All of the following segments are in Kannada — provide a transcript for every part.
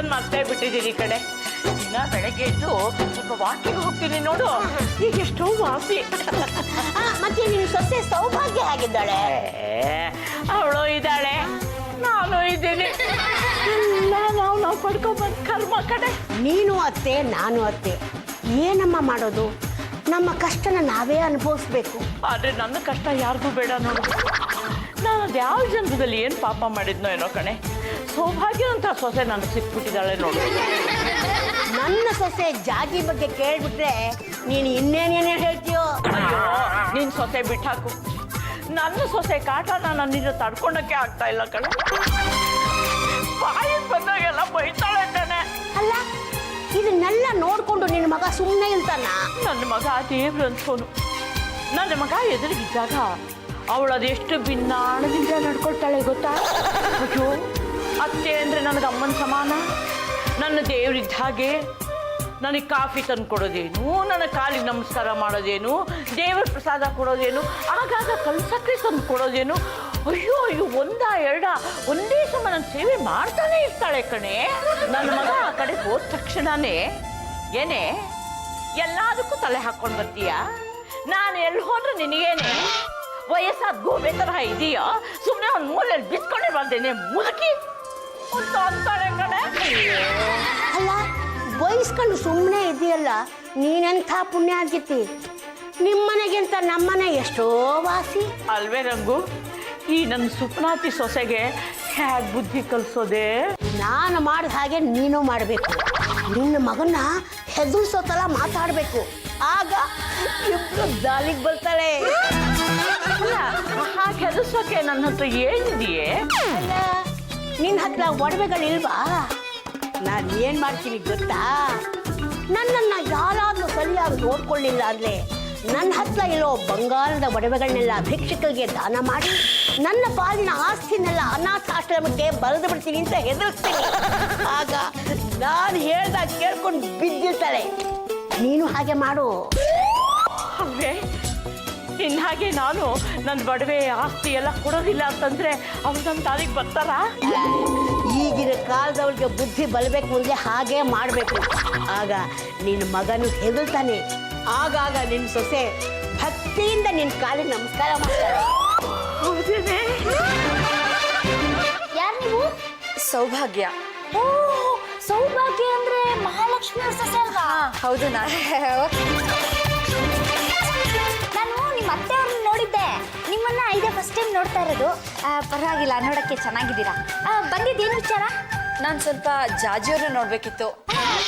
ಕೆಲಸ ಮಾಡ್ತಾ ಬಿಟ್ಟಿದ್ದೀರಿ ಈ ಕಡೆ. ದಿನ ಬೆಳಗ್ಗೆ ಎದ್ದು ಸ್ವಲ್ಪ ವಾಕಿಂಗ್ ಹೋಗ್ತೀನಿ ನೋಡು, ಈಗ ಎಷ್ಟೋ ವಾಸಿ. ಮತ್ತೆ ನಿನ್ನ ಸೊಸೆ ಸೌಭಾಗ್ಯ ಆಗಿದ್ದಾಳೆ. ಅವಳು ಇದ್ದಾಳೆ, ನಾನು ಇದ್ದೀನಿ. ನಾವು ಪಡ್ಕೊಂಬಂದ್ ಕರ್ಮ ಕಡೆ. ನೀನು ಅತ್ತೆ, ನಾನು ಅತ್ತೆ, ಏನಮ್ಮ ಮಾಡೋದು? ನಮ್ಮ ಕಷ್ಟನ ನಾವೇ ಅನುಭವಿಸ್ಬೇಕು. ಆದ್ರೆ ನನ್ನ ಕಷ್ಟ ಯಾರಿಗೂ ಬೇಡ ನೋಡು. ನಾನು ಅದು ಯಾವ ಜನ್ಮದಲ್ಲಿ ಏನು ಪಾಪ ಮಾಡಿದ್ನೋ ಏನೋ ಕಣೆ, ಸೌಭಾಗ್ಯ ಅಂತ ಸೊಸೆ ನನಗೆ ಸಿಕ್ಬಿಟ್ಟಿದ್ದಾಳೆ ನೋಡು. ನನ್ನ ಸೊಸೆ ಜಾಗಿ ಬಗ್ಗೆ ಕೇಳ್ಬಿಟ್ರೆ ನೀನು ಇನ್ನೇನೇನೇ ಹೇಳ್ತೀಯೋ. ಅಯ್ಯೋ, ನಿನ್ ಸೊಸೆ ಬಿಟ್ಟಾಕು. ನನ್ನ ಸೊಸೆ ಕಾಟನ ನನ್ನಿಂದ ತಡ್ಕೊಳಕ್ಕೆ ಆಗ್ತಾ ಇಲ್ಲ ಕಣೆ. ಬಾಯಿಗೆ ಬಂದಾಗೆಲ್ಲ ಬೈತಾಳೆ ಕಣೆ. ಅಲ್ಲ, ಇದನ್ನೆಲ್ಲ ನೋಡ್ಕೊಂಡು ನಿನ್ನ ಮಗ ಸುಮ್ಮನೆ ಇರ್ತಾನ? ನನ್ನ ಮಗ ದೇವ್ರು ಅನ್ಸೋನು. ನನ್ನ ಮಗ ಎದುರಿಗಿದ್ದಾಗ ಅವಳು ಅದೆಷ್ಟು ಭಿನ್ನಾಣದಿಂದ ನಡ್ಕೊಳ್ತಾಳೆ ಗೊತ್ತಾ? ಅಯ್ಯೋ, ಅತ್ತೆ ಅಂದರೆ ನನಗೆ ಅಮ್ಮನ ಸಮಾನ. ನನ್ನ ದೇವ್ರಿದ್ದ ಹಾಗೆ ನನಗೆ ಕಾಫಿ ತಂದು ಕೊಡೋದೇನು, ನನ್ನ ಕಾಲಿಗೆ ನಮಸ್ಕಾರ ಮಾಡೋದೇನು, ದೇವ್ರ ಪ್ರಸಾದ ಕೊಡೋದೇನು, ಆಗಾಗ ಕಲ್ಸಕ್ರೆ ತಂದು ಕೊಡೋದೇನು. ಅಯ್ಯೋ ಅಯ್ಯೋ, ಒಂದೇ ಸಮ ನನ್ನ ಸೇವೆ ಮಾಡ್ತಾನೆ ಇರ್ತಾಳೆ ಕಣೆ. ನನ್ನ ಮಗ ಆ ಕಡೆ ಹೋದ ತಕ್ಷಣನೇ ಏನೇ ಎಲ್ಲದಕ್ಕೂ ತಲೆ ಹಾಕೊಂಡು ಬರ್ತೀಯ? ನಾನು ಎಲ್ಲಿ ಹೋದ್ರೆ ನಿನಗೇನೆ ವಯಸ್ಸಾದ ಗೋಬೆ ತರಹ ಇದೆಯೋ? ಸುಮ್ಮನೆ ಒಂದು ಮೂಲೆಯಲ್ಲಿ ಬಿಸ್ಕೊಂಡೇ ಬರ್ದೇನೆ ಮುದುಕಿ ಅಂತ ಅಂತಾಳೆ ಕಣೆ. ಅಲ್ಲ, ಬಯಸ್ಕೊಂಡು ಸುಮ್ಮನೆ ಇದೆಯಲ್ಲ, ನೀನೆಂಥ ಪುಣ್ಯ ಆಗಿತ್ತಿ. ನಿಮ್ಮನೆಗಿಂತ ನಮ್ಮನೆ ಎಷ್ಟೋ ವಾಸಿ ಅಲ್ವೇ ರಂಗು? ಈ ನನ್ನ ಸುಪ್ನಾತಿ ಸೊಸೆಗೆ ಹೇಗೆ ಬುದ್ಧಿ ಕಲಿಸೋದೆ? ನಾನು ಮಾಡಿದ ಹಾಗೆ ನೀನು ಮಾಡಬೇಕು. ನಿನ್ನ ಮಗನ ಹೆದರ್ಸೋ ಥರ ಮಾತಾಡಬೇಕು. ಆಗ ಇಬ್ರು ದಾಲಿಗೆ ಬರ್ತಾಳೆ. ಅಲ್ಲ, ಹಾಗೆ ಹೆದರ್ಸೋಕೆ ನನ್ನ ಹತ್ರ ಏನಿದೆಯೇ? ಅಲ್ಲ, ನಿನ್ನ ಹತ್ರ ಒಡವೆಗಳಿಲ್ವಾ? ನಾನು ಏನು ಮಾಡ್ತೀನಿ ಗೊತ್ತಾ? ನನ್ನನ್ನು ಯಾರಾದರೂ ಸರಿಯಾಗಿ ನೋಡ್ಕೊಳ್ಳಿಲ್ಲ ಅಂದರೆ ನನ್ನ ಹತ್ರ ಇರೋ ಬಂಗಾರದ ಒಡವೆಗಳನ್ನೆಲ್ಲ ಭಿಕ್ಷುಕರಿಗೆ ದಾನ ಮಾಡಿ ನನ್ನ ಪಾಲಿನ ಆಸ್ತಿನೆಲ್ಲ ಅನಾಥಾಶ್ರಮಕ್ಕೆ ಬರೆದು ಬಿಡ್ತೀನಿ ಅಂತ ಹೆದರ್ಸ್ತೀನಿ. ಆಗ ನಾನು ಹೇಳ್ದಾಗ ಕೇಳ್ಕೊಂಡು ಬಿದ್ದಿರ್ತಾಳೆ. ನೀನು ಹಾಗೆ ಮಾಡು. ಅಲ್ವೇ? ಇನ್ನು ಹಾಗೆ ನಾನು ನನ್ನ ಒಡವೆ ಆಸ್ತಿ ಎಲ್ಲ ಕೊಡೋದಿಲ್ಲ ಅಂತಂದ್ರೆ ಅವ್ರು ನನ್ನ ತಾಲಿಗೆ ಬರ್ತಾರಾ? ಈಗಿನ ಕಾಲದವ್ರಿಗೆ ಬುದ್ಧಿ ಬರಬೇಕು ಅಂದರೆ ಹಾಗೆ ಮಾಡಬೇಕು. ಆಗ ನಿನ್ನ ಮಗನು ಹೆದರ್ತಾನೆ. ಆಗಾಗ ನಿನ್ನ ಸೊಸೆ ಭಕ್ತಿಯಿಂದ ನಿನ್ನ ಕಾಲಿಗೆ ನಮಸ್ಕಾರ ಮಾಡ್ತಾಳೆ. ಹೌದೇನೆ? ಯಾರು ನೀವು? ಸೌಭಾಗ್ಯ. ಓ, ಸೌಭಾಗ್ಯ ಅಂದ್ರೆ ಮಹಾಲಕ್ಷ್ಮಿ ಅವ್ರ ಸೊಸೆ ಅಲ್ವಾ? ಹೌದು, ನಾನು ನಿಮ್ಮ ಅತ್ತೆ ಅವ್ರನ್ನ ನೋಡಿದ್ದೆ. ನಿಮ್ಮನ್ನ ಇದೇ ಫಸ್ಟ್ ಟೈಮ್ ನೋಡ್ತಾ ಇರೋದು. ಪರವಾಗಿಲ್ಲ, ನೋಡಕ್ಕೆ ಚೆನ್ನಾಗಿದ್ದೀರಾ. ಬಂದಿದ್ದೇನು ವಿಚಾರ? ನಾನು ಸ್ವಲ್ಪ ಜಾಜಿಯವ್ರನ್ನ ನೋಡ್ಬೇಕಿತ್ತು.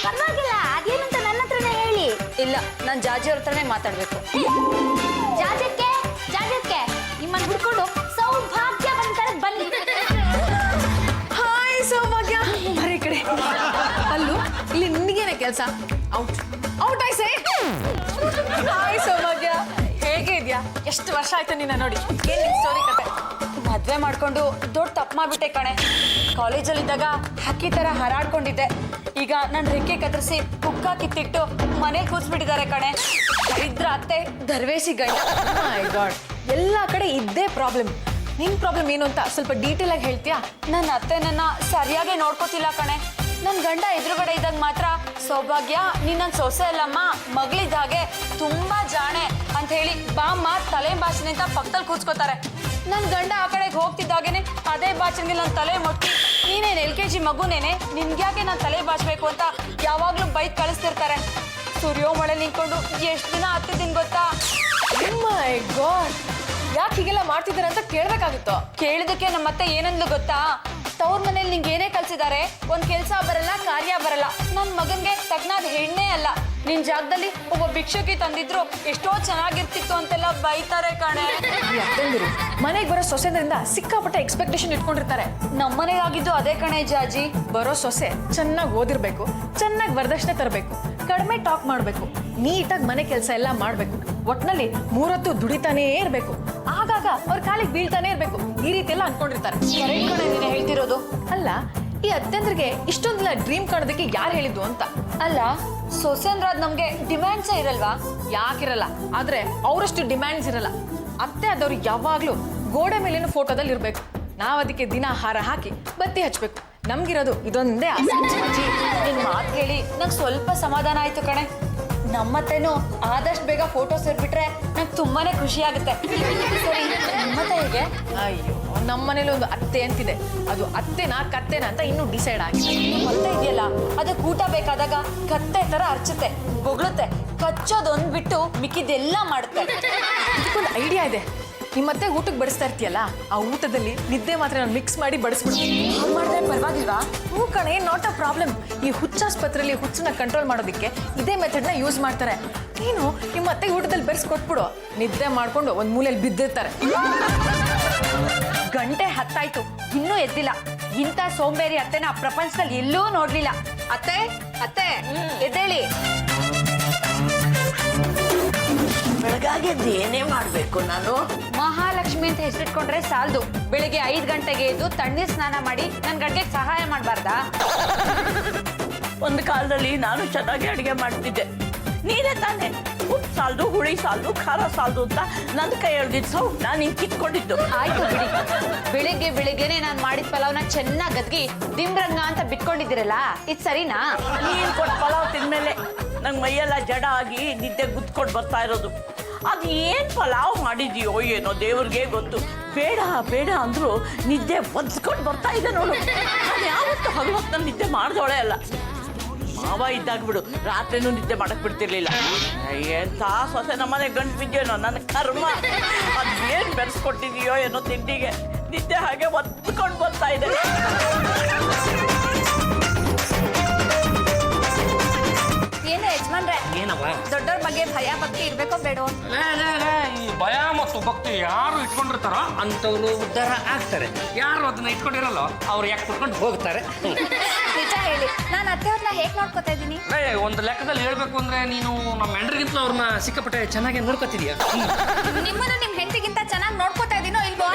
ಪರವಾಗಿಲ್ಲ, ಅದೇನಂತ ನನ್ನ ಹತ್ರನೇ ಹೇಳಿ. ಇಲ್ಲ, ನಾನು ಜಾಜಿಯವ್ರ ಹತ್ರನೇ ಮಾತಾಡ್ಬೇಕು. ಜಾಜಕ್ಕೆ ನಿಮ್ಮನ್ನ ಹುಡ್ಕೊಂಡು ಸೌಭಾಗ್ಯ ಬಂತಾರೆ. ಬನ್ನಿ. ಹಾಯ್ ಸೌಭಾಗ್ಯ, ಬರೀ ಕಡೆ. ಅಲ್ಲೂ ಇಲ್ಲಿ ನಿನಗೇನೆ ಕೆಲಸ? ಔಟ್ ಆಯ್ಸೆ. ಹಾಯ್ ಸೌಭಾಗ್ಯ, ಹೇಗೆ ಇದೆಯಾ? ಎಷ್ಟು ವರ್ಷ ಆಯ್ತು ನಿನ್ನ ನೋಡಿ. ಏನ್ ನಿನ್ ಸ್ಟೋರಿ ಕತೆ? ಮದ್ವೆ ಮಾಡ್ಕೊಂಡು ದೊಡ್ಡ ತಪ್ಪು ಮಾಡ್ಬಿಟ್ಟೆ ಕಣೆ. ಕಾಲೇಜಲ್ಲಿದ್ದಾಗ ಹಕ್ಕಿ ತರ ಹಾರಾಡ್ಕೊಂಡಿದ್ದೆ. ಈಗ ನನ್ನ ರೆಕ್ಕೆ ಕತ್ತರಿಸಿ ಕುಕ್ಕ ಕಿತ್ತಿಟ್ಟು ಮನೇಲಿ ಕೂರಿಸ್ಬಿಟ್ಟಿದ್ದಾರೆ ಕಣೆ. ದರಿದ್ರ ಅತ್ತೆ, ದರ್ವೇಸಿ ಗಂಡ. ಮೈ ಗಾಡ್, ಎಲ್ಲ ಕಡೆ ಇದ್ದೇ ಪ್ರಾಬ್ಲಮ್. ನಿನ್ ಪ್ರಾಬ್ಲಮ್ ಏನು ಅಂತ ಸ್ವಲ್ಪ ಡೀಟೇಲ್ ಆಗಿ ಹೇಳ್ತೀಯಾ? ನನ್ನ ಅತ್ತೆ ನನ್ನ ಸರಿಯಾಗಿ ನೋಡ್ಕೋತಿಲ್ಲ ಕಣೆ. ನನ್ನ ಗಂಡ ಎದುರುಗಡೆ ಇದ್ದಾಗ ಮಾತ್ರ ಸೌಭಾಗ್ಯ ನೀನ್ ನನ್ನ ಸೊಸೆ ಅಲ್ಲಮ್ಮ, ಮಗಳಿದ್ದ ಹಾಗೆ ತುಂಬಾ ಜಾಣೆ ಅಂತ ಹೇಳಿ ಬಾಮ್ಮ ತಲೆ ಬಾಚನೆ ಅಂತ ಪಕ್ಕದಲ್ಲಿ ಕೂತ್ಕೋತಾರೆ. ನನ್ನ ಗಂಡ ಆ ಕಡೆಗೆ ಹೋಗ್ತಿದ್ದಾಗೇನೆ ಅದೇ ಬಾಚನ್ಗೆ ನನ್ನ ತಲೆ ಮೊಟ್ಟಿ, ನೀನೇನು LKG ಮಗುನೇನೆ, ನಿನ್ಗ್ಯಾಕೆ ನಾನು ತಲೆ ಬಾಚ್ಬೇಕು ಅಂತ ಯಾವಾಗ್ಲೂ ಬೈಕ್ ಕಳಿಸ್ತಿರ್ತಾರೆ. ಸೂರ್ಯೋ ಮಳೆ ನಿಂತ್ಕೊಂಡು ಎಷ್ಟು ದಿನ ಹತ್ತಿದ್ದೀನಿ ಗೊತ್ತಾ? ಮೈ ಗಾಡ್, ಯಾಕೆ ಹೀಗೆಲ್ಲ ಮಾಡ್ತಿದ್ದಾರೆ ಅಂತ ಕೇಳ್ಬೇಕಾಗಿತ್ತು. ಕೇಳಿದಕ್ಕೆ ನಮ್ಮತ್ತೆ ಏನಂದ್ಲು ಗೊತ್ತಾ? ತವ್ರ ಮನೇಲಿ ನಿಂಗೆ ಏನೇ ಕಲ್ಸಿದ್ದಾರೆ, ಒಂದ್ ಕೆಲ್ಸ ಬರಲ್ಲ, ಕಾರ್ಯ ಬರಲ್ಲ. ನನ್ ಮಗನ್ಗೆ ತಗ್ನಾದ ಹೆಣ್ಣೆ ಅಲ್ಲ. ನಿನ್ ಜಾಗದಲ್ಲಿ ಒಬ್ಬ ಭಿಕ್ಷುಕಿ ತಂದಿದ್ರು ಎಷ್ಟೋ ಚೆನ್ನಾಗಿರ್ತಿತ್ತು ಅಂತೆಲ್ಲ ಬೈತಾರೆ ಕಣೆ. ಮನೆಗೆ ಬರೋ ಸೊಸೆಂದ್ರಿಂದ ಸಿಕ್ಕಾಪಟ್ಟೆ ಎಕ್ಸ್ಪೆಕ್ಟೇಷನ್ ಇಟ್ಕೊಂಡಿರ್ತಾರೆ. ನಮ್ಮನೆಗಾಗಿದ್ದು ಅದೇ ಕಣೆ ಜಾಜಿ. ಬರೋ ಸೊಸೆ ಚೆನ್ನಾಗಿ ಓದಿರ್ಬೇಕು, ಚೆನ್ನಾಗಿ ವರದಕ್ಷಿಣೆ ತರಬೇಕು, ಕಡಿಮೆ ಟಾಕ್ ಮಾಡ್ಬೇಕು, ನೀಟಾಗಿ ಮನೆ ಕೆಲಸ ಎಲ್ಲ ಮಾಡ್ಬೇಕು, ಒಟ್ನಲ್ಲಿ 3 ಹೊತ್ತು ದುಡಿತಾನೇ ಇರ್ಬೇಕು, ಆಗಾಗ ಅವ್ರ ಕಾಲಿಗೆ ಬೀಳ್ತಾನೆ ಇರ್ಬೇಕು. ಈ ರೀತಿ ಎಲ್ಲ ಅನ್ಕೊಂಡಿರ್ತಾರೆ. ನೀನೆ ಹೇಳ್ತಿರೋದು. ಅಲ್ಲ, ಈ ಅತ್ತೆಂದ್ರಿಗೆ ಇಷ್ಟೊಂದೆಲ್ಲ ಡ್ರೀಮ್ ಕಾಣೋದಕ್ಕೆ ಯಾರು ಹೇಳಿದ್ದು ಅಂತ. ಅಲ್ಲ, ಸೊಸೆಂದ್ರಾದ್ ನಮ್ಗೆ ಡಿಮ್ಯಾಂಡ್ಸೇ ಇರಲ್ವಾ? ಯಾಕಿರಲ್ಲ, ಆದ್ರೆ ಅವರಷ್ಟು ಡಿಮ್ಯಾಂಡ್ಸ್ ಇರಲ್ಲ. ಅತ್ತೆ ಆದವ್ರು ಯಾವಾಗ್ಲೂ ಗೋಡೆ ಮೇಲಿನ ಫೋಟೋದಲ್ಲಿ ಇರ್ಬೇಕು. ನಾವ್ ಅದಕ್ಕೆ ದಿನ ಹಾರ ಹಾಕಿ ಬತ್ತಿ ಹಚ್ಬೇಕು. ನಮ್ಗಿರೋದು ಇದೊಂದೇ ಆಸೆ. ಅಜ್ಜಿ ನಿನ್ ಮಾತು ಕೇಳಿ ನಂಗೆ ಸ್ವಲ್ಪ ಸಮಾಧಾನ ಆಯ್ತು ಕಣೆ. ನಮ್ಮತ್ತೆನೂ ಆದಷ್ಟು ಬೇಗ ಫೋಟೋಸ್ ಇರ್ಬಿಟ್ರೆ ನಂಗೆ ತುಂಬಾನೇ ಖುಷಿ ಆಗುತ್ತೆ. ಸರಿ ನಿಮ್ಮತ್ತೆ ಹೇಗೆ? ಅಯ್ಯೋ ನಮ್ಮನೇಲಿ ಒಂದು ಅತ್ತೆ ಅಂತಿದೆ, ಅದು ಅತ್ತೆನಾ ಕತ್ತೆನಾ ಅಂತ ಇನ್ನೂ ಡಿಸೈಡ್ ಆಗಿದೆ. ಮತ್ತೆ ಇದೆಯಲ್ಲ ಅದಕ್ಕೆ ಊಟ ಬೇಕಾದಾಗ ಕತ್ತೆ ತರ ಅರ್ಚುತ್ತೆ, ಬೊಗಳುತ್ತೆ, ಕಚ್ಚೋದೊಂದ್ ಬಿಟ್ಟು ಮಿಕ್ಕಿದೆಲ್ಲ ಮಾಡುತ್ತೆ. ಇದಕ್ಕೊಂದು ಐಡಿಯಾ ಇದೆ. ನಿಮ್ಮತ್ತೆ ಊಟಕ್ಕೆ ಬಡಿಸ್ತಾ ಇರ್ತೀಯಲ್ಲ, ಆ ಊಟದಲ್ಲಿ ನಿದ್ದೆ ಮಾತ್ರ ನಾನು ಮಿಕ್ಸ್ ಮಾಡಿ ಬಡಿಸ್ಬಿಡು. ಹಾಗೆ ಮಾಡಿದ್ರೆ ಪರವಾಗಿಲ್ವಾ? ಹ್ಞೂ ಕಣೆ, ನಾಟ್ ಅ ಪ್ರಾಬ್ಲಮ್. ಈ ಹುಚ್ಚಾಸ್ಪತ್ರೆಯಲ್ಲಿ ಹುಚ್ಚನ್ನ ಕಂಟ್ರೋಲ್ ಮಾಡೋದಕ್ಕೆ ಇದೇ ಮೆಥಡ್ನ ಯೂಸ್ ಮಾಡ್ತಾರೆ. ನೀನು ನಿಮ್ಮ ಅತ್ತೆಗೆ ಊಟದಲ್ಲಿ ಬೆರೆಸ್ಕೊಟ್ಬಿಡು, ನಿದ್ದೆ ಮಾಡ್ಕೊಂಡು ಒಂದು ಮೂಲೆಯಲ್ಲಿ ಬಿದ್ದಿರ್ತಾರೆ. ಗಂಟೆ 10 ಆಯ್ತು, ಇನ್ನೂ ಎದ್ದಿಲ್ಲ. ಇಂಥ ಸೋಂಬೇರಿ ಅತ್ತೆನ ಪ್ರಪಂಚದಲ್ಲಿ ಎಲ್ಲೂ ನೋಡ್ಲಿಲ್ಲ. ಅತ್ತೆ ಅತ್ತೆ ಎದ್ದೇಳಿ. ಬೆಳಗಾಗೆದ್ದು ಏನೇ ಮಾಡಬೇಕು ನಾನು? ಮಹಾಲಕ್ಷ್ಮಿ ಅಂತ ಹೆಸರಿಟ್ಕೊಂಡ್ರೆ ಸಾಲದು. ಬೆಳಿಗ್ಗೆ 5 ಗಂಟೆಗೆ ಎದ್ದು ತಣ್ಣೀರ್ ಸ್ನಾನ ಮಾಡಿ ನನ್ ಗಂಟೆಗೆ ಸಹಾಯ ಮಾಡಬಾರ್ದಾ? ಒಂದು ಕಾಲದಲ್ಲಿ ನಾನು ಚೆನ್ನಾಗಿ ಅಡುಗೆ ಮಾಡ್ತಿದ್ದೆ. ನೀನೇ ತಾನೆ ಉಪ್ಪು ಸಾಲದು, ಹುಳಿ ಸಾಲದು, ಖಾರ ಸಾಲದು ಅಂತ ನನ್ನ ಕೈ ಎಳ್ದಿದ್ದು ಸೌಟ್ ನಾನು ಹಿಂಗೆ ಕಿತ್ಕೊಂಡಿದ್ದು. ಆಯ್ತು ಬಿಡಿ, ಬೆಳಿಗ್ಗೆನೆ ನಾನು ಮಾಡಿದ ಪಲಾವ್ನ ಚೆನ್ನಾಗಿ ಗದ್ಗಿ ದಿಂಬ್ರಂಗ ಅಂತ ಬಿಟ್ಕೊಂಡಿದ್ದೀರಲ್ಲ, ಇದು ಸರಿನಾ? ನೀನು ಕೊಟ್ಟು ಪಲಾವ್ ತಿಂದ್ಮೇಲೆ ನಂಗೆ ಮೈಯೆಲ್ಲ ಜಡ ಆಗಿ ನಿದ್ದೆ ಗುದ್ಕೊಂಡು ಬರ್ತಾ ಇರೋದು. ಅದು ಏನು ಪಲಾವ್ ಮಾಡಿದೀಯೋ ಏನೋ ದೇವ್ರಿಗೆ ಗೊತ್ತು. ಬೇಡ ಬೇಡ ಅಂದ್ರು ನಿದ್ದೆ ಒದ್ಸ್ಕೊಂಡು ಬರ್ತಾ ಇದೆ ನೋಡು. ನಾನು ಯಾವತ್ತೂ ಹಗಲು ಹೊತ್ತು ನಿದ್ದೆ ಮಾಡ್ದೋಳೆ ಅಲ್ಲ. ಮಾವ ಇದ್ದಾಗ ಬಿಡು, ರಾತ್ರಿನೂ ನಿದ್ದೆ ಮಾಡಕ್ ಬಿಡ್ತಿರ್ಲಿಲ್ಲ. ಎಂಥ ಸೊಸೆ ನಮ್ಮನೆ ಗಂಟು ಬಿದ್ದೇನೋ ನನ್ನ ಕರ್ಮ. ಅದು ಏನು ಬೆರೆಸ್ಕೊಟ್ಟಿದೀಯೋ ಏನೋ ತಿಂಡಿಗೆ, ನಿದ್ದೆ ಹಾಗೆ ಒತ್ಕೊಂಡು ಬರ್ತಾ ಇದೆ. ಏನು ಯಜಮಾನ್ರೆ, ಏನವ್ವ? ದೊಡ್ಡವ್ರ ಬಗ್ಗೆ ಭಯ ಭಕ್ತಿ ಇರ್ಬೇಕೋ ಬೇಡೋ? ಈ ಭಯ ಮತ್ತು ಭಕ್ತಿ ಯಾರು ಇಟ್ಕೊಂಡಿರ್ತಾರೋ ಅಂಥವ್ರು ಉದ್ಧಾರ ಆಗ್ತಾರೆ. ಯಾರು ಅದನ್ನ ಇಟ್ಕೊಂಡಿರಲ್ಲೋ ಅವ್ರು ಯಾಕೆ ಕುಟ್ಕೊಂಡು ಹೋಗ್ತಾರೆ. ನಿಜ ಹೇಳಿ, ನಾನು ಅತ್ತೆಯವ್ರನ್ನ ಹೇಗೆ ನೋಡ್ಕೊತಾ ಇದ್ದೀನಿ? ಒಂದು ಲೆಕ್ಕದಲ್ಲಿ ಹೇಳ್ಬೇಕು ಅಂದ್ರೆ ನೀನು ನಮ್ಮ ಹೆಂಡ್ರಿಗಿಂತಲೂ ಅವ್ರನ್ನ ಸಿಕ್ಕಾಪಟ್ಟೆ ಚೆನ್ನಾಗಿ ನೋಡ್ಕೊತಿದೀಯ. ನಿಮ್ಮನ್ನು ನಿಮ್ಮ ಹೆಂಡತಿಗಿಂತ ಚೆನ್ನಾಗಿ ನೋಡ್ಕೊತಾ ಇದೀನೋ ಇಲ್ವೋ?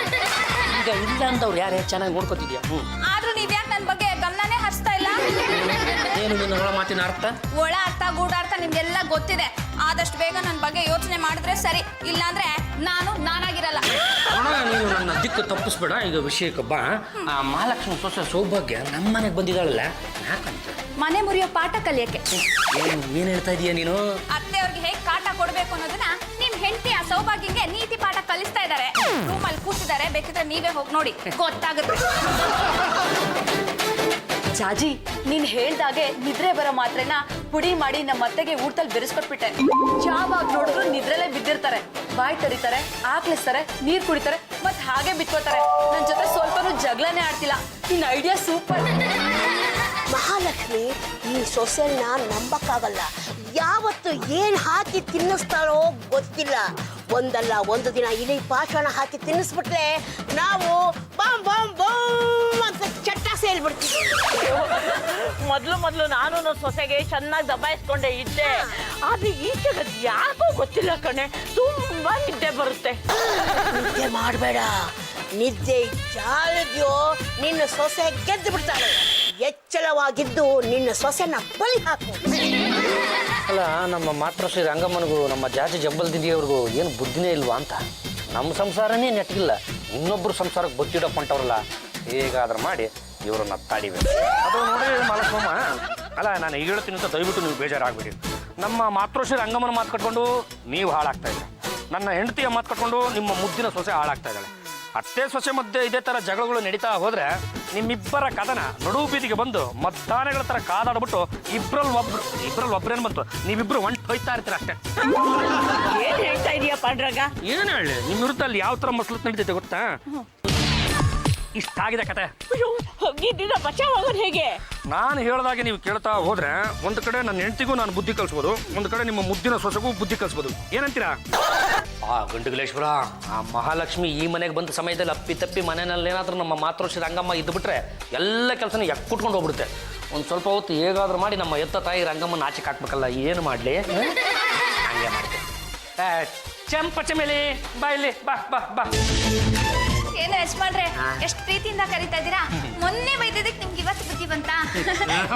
ಈಗ ಇಲ್ಲ ಅಂತವ್ರು ಯಾರೇ ಚೆನ್ನಾಗಿ ನೋಡ್ಕೊತಿದ್ಯಾ? ಆದ್ರೂ ನೀವ್ಯಾಕೆ ನನ್ನ ಬಗ್ಗೆ ಗಮನನೇ ಹರಿಸ್ತಾ ಇಲ್ಲ? ಏನು ನಿನ್ನ ಒಳ ಮಾತಿನ ಅರ್ಥ? ಒಳ ಅರ್ಥ ಗೂಢಾರ್ಥ ನಿಮ್ಗೆಲ್ಲ ಗೊತ್ತಿದೆ. ಆದಷ್ಟು ಬೇಗ ನನ್ನ ಬಗ್ಗೆ ಯೋಚನೆ ಮಾಡಿದ್ರೆ ಸರಿ, ಇಲ್ಲಾಂದ್ರೆ ನಾನಾಗಿರಲ್ಲ. ನೀನು ನನ್ನ ದಿಕ್ಕು ತಪ್ಪಿಸ್ಬೇಡ. ಈಗ ವಿಷಯಕ್ಕೆ ಬಾ. ಆ ಮಹಾಲಕ್ಷ್ಮಿ ಸೊಸೆ ಸೌಭಾಗ್ಯ ನಮ್ಮನೆಗೆ ಬಂದಿದ್ದಾಳಲ್ಲ, ಯಾಕಂತ? ಮನೆ ಮುರಿಯೋ ಪಾಠ ಕಲಿಯಕ್ಕೆ. ಏನ್ ಹೇಳ್ತಾ ಇದೀಯ ನೀನು? ಅತ್ತೆಯವ್ರಿಗೆ ಹೇಗೆ ಕಾಟ ಕೊಡ್ಬೇಕು ಅನ್ನೋದನ್ನ ನಿಮ್ ಹೆಂಡತಿ ಆ ಸೌಭಾಗ್ಯಂಗೆ ನೀತಿ ಪಾಠ ಕಲಿಸ್ತಾ ಇದ್ದಾರೆ. ರೂಮಲ್ಲಿ ಕೂತಿದ್ದಾರೆ, ಬೇಕಿದ್ರೆ ನೀವೇ ಹೋಗಿ ನೋಡಿ, ಗೊತ್ತಾಗುತ್ತೆ. ಜಾಜಿ, ನೀನ್ ಹೇಳ್ದಾಗೆ ನಿದ್ರೆ ಬರೋ ಮಾತ್ರೆನ ಪುಡಿ ಮಾಡಿ ನಮ್ಮ ಅತ್ತೆಗೆ ಊಟದಲ್ಲಿ ಬೆರೆಸ್ಕೊಟ್ಬಿಟ್ಟೆ. ಯಾವಾಗ ನೋಡಿದ್ರು ನಿದ್ರೆಲ್ಲೇ ಬಿದ್ದಿರ್ತಾರೆ, ಬಾಯಿ ತರಿತಾರೆ, ಆಕ್ಲಿಸ್ತಾರೆ, ನೀರ್ ಕುಡಿತಾರೆ, ಮತ್ ಹಾಗೆ ಬಿತ್ಕೋತಾರೆ. ನನ್ ಜೊತೆ ಸ್ವಲ್ಪನೂ ಜಗಳನೇ ಆಡ್ತಿಲ್ಲ. ನಿನ್ ಐಡಿಯಾ ಸೂಪರ್. ಮಹಾಲಕ್ಷ್ಮಿ ಈ ಸೊಸೆನ ನಂಬಕ್ಕಾಗಲ್ಲ. ಯಾವತ್ತು ಏನ್ ಹಾಕಿ ತಿನ್ನಿಸ್ತಾಳೋ ಗೊತ್ತಿಲ್ಲ. ಒಂದಲ್ಲ ಒಂದು ದಿನ ಇಲಿ ಪಾಷಾಣ ಹಾಕಿ ತಿನ್ನಿಸ್ಬಿಟ್ರೆ ನಾವು ಬಾಂಬ್ ಬಾಂಬ್ ಬಾಂಬ್ ಅಂತ ಚಟ್ಟ ಸೇಲ್ಬಿಡ್ತೀವಿ. ಮೊದಲು ನಾನು ಸೊಸೆಗೆ ಚೆನ್ನಾಗಿ ದಬಾಯಿಸ್ಕೊಂಡೇ ಇದ್ದೆ. ಆದ್ರೆ ಈಚೆಗೆ ಯಾಕೋ ಗೊತ್ತಿಲ್ಲ ಕಣೆ, ತುಂಬಾ ನಿದ್ದೆ ಬರುತ್ತೆ. ನಿದ್ದೆ ಮಾಡಬೇಡ. ನಿದ್ದೆ ಜಾಲದ್ಯೋ ನಿನ್ನ ಸೊಸೆ ಗೆದ್ದು ಬಿಡ್ತಾಳೆ. ಎಚ್ಚರವಾಗಿದ್ದು ನಿನ್ನ ಸೊಸೆನ ಬಲಿ ಹಾಕು. ಅಲ್ಲ, ನಮ್ಮ ಮಾತೃಶ್ರೀ ರಂಗಮ್ಮನಿಗೂ ನಮ್ಮ ಜಾತಿ ಜಂಬಲ್ದಿದಿಯವ್ರಿಗೂ ಏನು ಬುದ್ಧಿನೇ ಇಲ್ವಾ ಅಂತ. ನಮ್ಮ ಸಂಸಾರನೇ ನೆಟ್ಟಿಲ್ಲ, ಇನ್ನೊಬ್ಬರು ಸಂಸಾರಕ್ಕೆ ಬಚ್ಚಿಡಪ್ಪಂಟವ್ರಲ್ಲ. ಹೇಗಾದ್ರೂ ಮಾಡಿ ಇವರನ್ನ ತಾಡಿಬೇಕು. ಅದು ನೋಡಿ ಮಾಲಸ್ವಾಮ, ಅಲ್ಲ ನಾನು ಈಗ ಹೇಳ್ತೀನಿ ಅಂತ ದಯವಿಟ್ಟು ನೀವು ಬೇಜಾರಾಗ್ಬಿಡಿ. ನಮ್ಮ ಮಾತೃಶ್ರೀ ರಂಗಮ್ಮನ ಮಾತು ಕಟ್ಕೊಂಡು ನೀವು ಹಾಳಾಗ್ತಾ ಇದ್ದೀರ. ನನ್ನ ಹೆಂಡತಿಯ ಮಾತು ಕಟ್ಕೊಂಡು ನಿಮ್ಮ ಮುದ್ದಿನ ಸೊಸೆ ಹಾಳಾಗ್ತಾ ಇದ್ದಾಳೆ. ಅತ್ತೆ ಸೊಸೆ ಮಧ್ಯೆ ಇದೇ ಥರ ಜಗಳಗಳು ನಡೀತಾ ಹೋದ್ರೆ ನಿಮ್ಮಿಬ್ಬರ ಕದನ ನಡುವು ಬೀದಿಗೆ ಬಂದು ಮದ್ದಾನೆಗಳ ಥರ ಕಾದಾಡ್ಬಿಟ್ಟು ಇಬ್ಬರಲ್ಲಿ ಒಬ್ರೇನು ಬಂತು, ನೀವಿಬ್ರು ಒಂಟು ಹೋಯ್ತಾ ಇರ್ತೀರ ಅಷ್ಟೇ. ಏನ್ ಹೇಳ್ತಾ ಇದೀಯ ಪಾಂಡ್ರಂಗ? ಏನು ಹೇಳಿ, ನಿಮ್ಮ ವಿರುದ್ಧಲ್ಲಿ ಯಾವ ಥರ ಮಸಲತ್ ನಡೀತೈತೆ ಗೊತ್ತಾ? ಇಷ್ಟಾಗಿದೆ ಕತೆ. ಇದನ್ನ ಬಚಾವಾಗೋದು ಹೇಗೆ? ನಾನು ಹೇಳ್ದಾಗೆ ನೀವು ಕೇಳ್ತಾ ಹೋದ್ರೆ ಒಂದು ಕಡೆ ನನ್ನ ಹೆಂಡತಿಗೂ ನಾನು ಬುದ್ಧಿ ಕಲಿಸ್ಬೋದು, ಒಂದು ಕಡೆ ನಿಮ್ಮ ಮುದ್ದಿನ ಸೊಸೆಗೂ ಬುದ್ಧಿ ಕಲಿಸ್ಬೋದು. ಏನಂತೀರಾ? ಆ ಗಂಡುಗಲೇಶ್ವರ, ಆ ಮಹಾಲಕ್ಷ್ಮಿ ಈ ಮನೆಗೆ ಬಂದ ಸಮಯದಲ್ಲಿ ಅಪ್ಪಿ ಮನೆಯಲ್ಲಿ ಏನಾದ್ರೂ ನಮ್ಮ ಮಾತೃಶ್ರೀ ರಂಗಮ್ಮ ಇದ್ದು ಬಿಟ್ರೆ ಎಲ್ಲ ಕೆಲಸನ ಎಕ್ಕುಟ್ಕೊಂಡು ಹೋಗ್ಬಿಡುತ್ತೆ. ಒಂದು ಸ್ವಲ್ಪ ಹೊತ್ತು ಹೇಗಾದ್ರೂ ಮಾಡಿ ನಮ್ಮ ಎತ್ತ ತಾಯಿ ರಂಗಮ್ಮನ ಆಚೆಗೆ ಹಾಕ್ಬೇಕಲ್ಲ, ಏನು ಮಾಡಲಿ? ಹಂಗೆ ಮಾಡ್ತೀನಿ. ಚಂಪಚಮೇಲಿ ಬಾ ಇಲ್ಲಿ, ಬಾ ಬಾ ಬಾ. ಏನು ಯಜಮಾನ್ರೆ, ಎಷ್ಟು ಪ್ರೀತಿಯಿಂದ ಕರೀತಾ ಇದ್ದೀರಾ? ಮೊನ್ನೆ ಬೈದಿದ್ದಕ್ಕೆ ನಿಮ್ಗೆ ಇವತ್ತು ಬುದ್ಧಿ ಬಂತಾ?